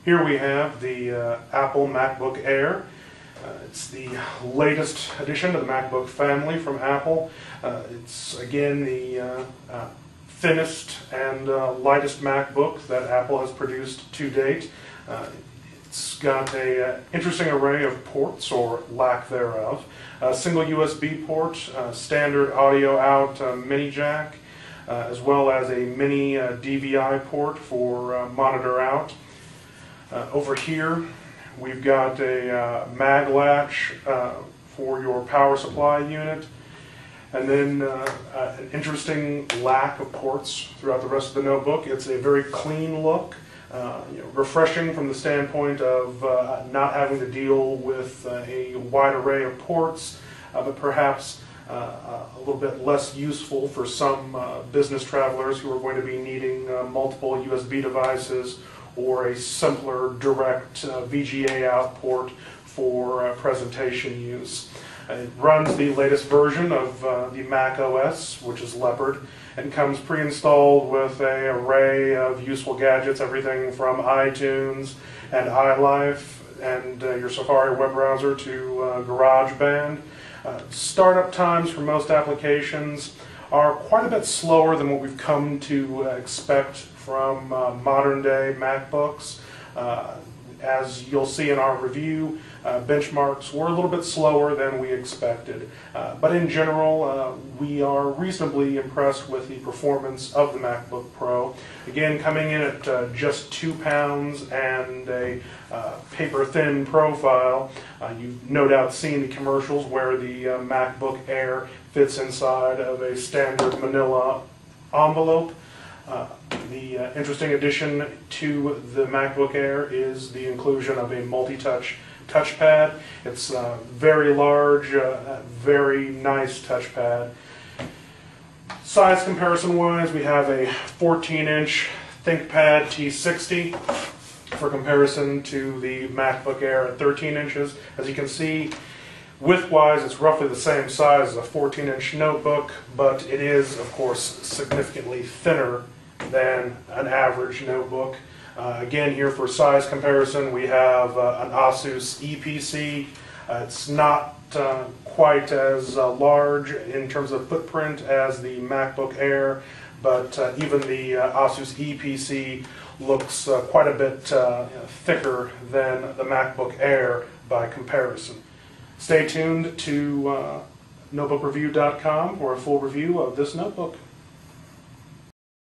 Here we have the Apple MacBook Air. It's the latest addition to the MacBook family from Apple. It's again the thinnest and lightest MacBook that Apple has produced to date. It's got an interesting array of ports, or lack thereof. A single USB port, standard audio out mini jack, as well as a mini DVI port for monitor out. Over here we've got a mag latch for your power supply unit, and then an interesting lack of ports throughout the rest of the notebook. It's a very clean look, refreshing from the standpoint of not having to deal with a wide array of ports, but perhaps a little bit less useful for some business travelers who are going to be needing multiple USB devices or a simpler direct VGA out port for presentation use. It runs the latest version of the Mac OS, which is Leopard, and comes pre-installed with an array of useful gadgets, everything from iTunes and iLife and your Safari web browser to GarageBand. Startup times for most applications are quite a bit slower than what we've come to expect from modern-day MacBooks. As you'll see in our review, benchmarks were a little bit slower than we expected. But in general, we are reasonably impressed with the performance of the MacBook Pro. Again, coming in at just 2 pounds and a paper-thin profile. You've no doubt seen the commercials where the MacBook Air fits inside of a standard manila envelope. The interesting addition to the MacBook Air is the inclusion of a multi-touch touchpad. It's very large, very nice touchpad. Size comparison-wise, we have a 14-inch ThinkPad T60 for comparison to the MacBook Air at 13 inches. As you can see, width-wise, it's roughly the same size as a 14-inch notebook, but it is, of course, significantly thinner than an average notebook. Again, here for size comparison, we have an Asus EPC. It's not quite as large in terms of footprint as the MacBook Air, but even the Asus EPC looks quite a bit thicker than the MacBook Air by comparison. Stay tuned to notebookreview.com for a full review of this notebook.